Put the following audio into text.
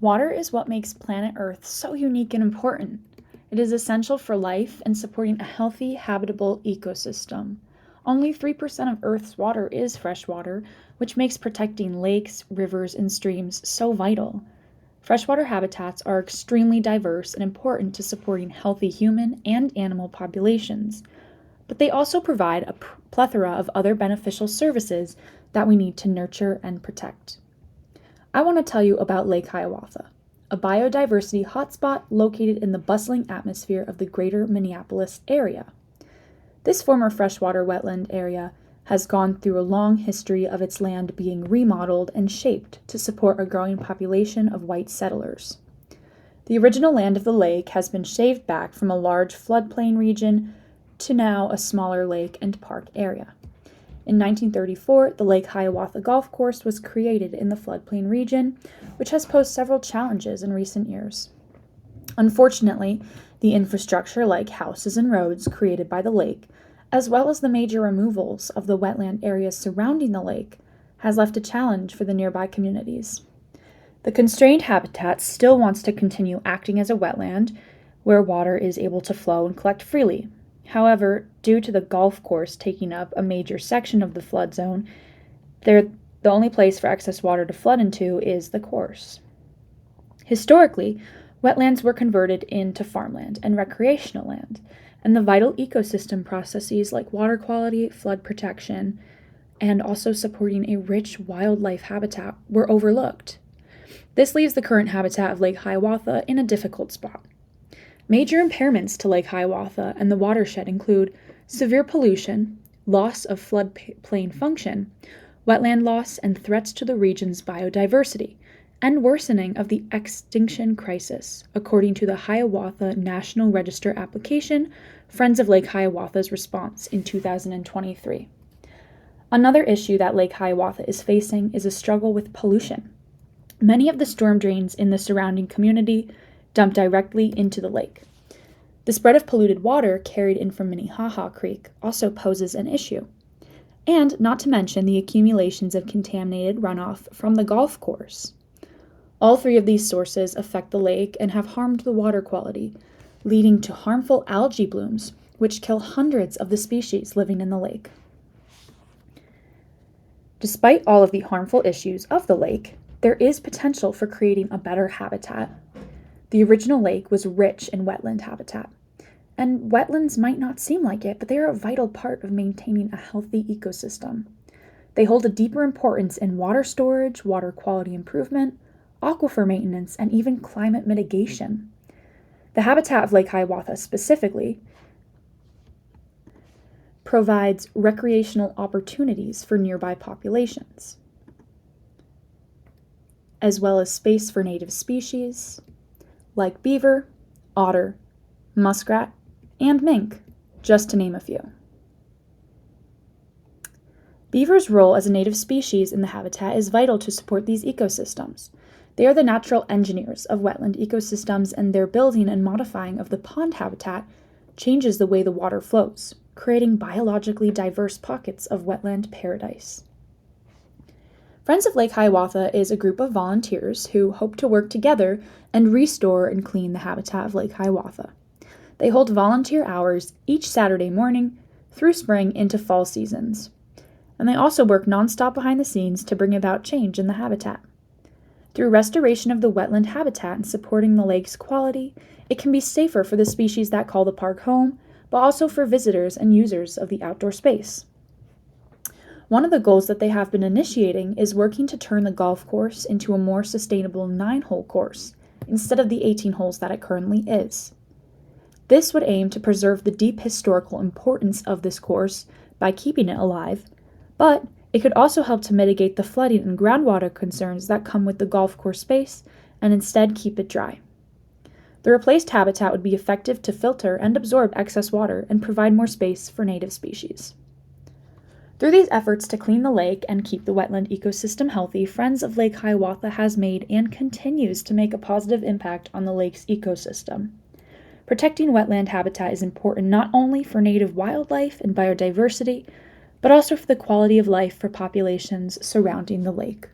Water is what makes planet Earth so unique and important. It is essential for life and supporting a healthy, habitable ecosystem. Only 3% of Earth's water is freshwater, which makes protecting lakes, rivers, and streams so vital. Freshwater habitats are extremely diverse and important to supporting healthy human and animal populations, but they also provide a plethora of other beneficial services that we need to nurture and protect. I want to tell you about Lake Hiawatha, a biodiversity hotspot located in the bustling atmosphere of the greater Minneapolis area. This former freshwater wetland area has gone through a long history of its land being remodeled and shaped to support a growing population of white settlers. The original land of the lake has been shaved back from a large floodplain region to now a smaller lake and park area. In 1934, the Lake Hiawatha Golf Course was created in the floodplain region, which has posed several challenges in recent years. Unfortunately, the infrastructure like houses and roads created by the lake, as well as the major removals of the wetland areas surrounding the lake, has left a challenge for the nearby communities. The constrained habitat still wants to continue acting as a wetland where water is able to flow and collect freely. However, due to the golf course taking up a major section of the flood zone, the only place for excess water to flood into is the course. Historically, wetlands were converted into farmland and recreational land, and the vital ecosystem processes like water quality, flood protection, and also supporting a rich wildlife habitat were overlooked. This leaves the current habitat of Lake Hiawatha in a difficult spot. Major impairments to Lake Hiawatha and the watershed include severe pollution, loss of floodplain function, wetland loss and threats to the region's biodiversity, and worsening of the extinction crisis, according to the Hiawatha National Register application, Friends of Lake Hiawatha's response in 2023. Another issue that Lake Hiawatha is facing is a struggle with pollution. Many of the storm drains in the surrounding community dump directly into the lake. The spread of polluted water carried in from Minnehaha Creek also poses an issue, and not to mention the accumulations of contaminated runoff from the golf course. All three of these sources affect the lake and have harmed the water quality, leading to harmful algae blooms, which kill hundreds of the species living in the lake. Despite all of the harmful issues of the lake, there is potential for creating a better habitat. The original lake was rich in wetland habitat, and wetlands might not seem like it, but they are a vital part of maintaining a healthy ecosystem. They hold a deeper importance in water storage, water quality improvement, aquifer maintenance, and even climate mitigation. The habitat of Lake Hiawatha specifically provides recreational opportunities for nearby populations, as well as space for native species like beaver, otter, muskrat, and mink, just to name a few. Beaver's role as a native species in the habitat is vital to support these ecosystems. They are the natural engineers of wetland ecosystems, and their building and modifying of the pond habitat changes the way the water flows, creating biologically diverse pockets of wetland paradise. Friends of Lake Hiawatha is a group of volunteers who hope to work together and restore and clean the habitat of Lake Hiawatha. They hold volunteer hours each Saturday morning through spring into fall seasons, and they also work nonstop behind the scenes to bring about change in the habitat. Through restoration of the wetland habitat and supporting the lake's quality, it can be safer for the species that call the park home, but also for visitors and users of the outdoor space. One of the goals that they have been initiating is working to turn the golf course into a more sustainable 9-hole course, instead of the 18 holes that it currently is. This would aim to preserve the deep historical importance of this course by keeping it alive, but it could also help to mitigate the flooding and groundwater concerns that come with the golf course space and instead keep it dry. The replaced habitat would be effective to filter and absorb excess water and provide more space for native species. Through these efforts to clean the lake and keep the wetland ecosystem healthy, Friends of Lake Hiawatha has made and continues to make a positive impact on the lake's ecosystem. Protecting wetland habitat is important not only for native wildlife and biodiversity, but also for the quality of life for populations surrounding the lake.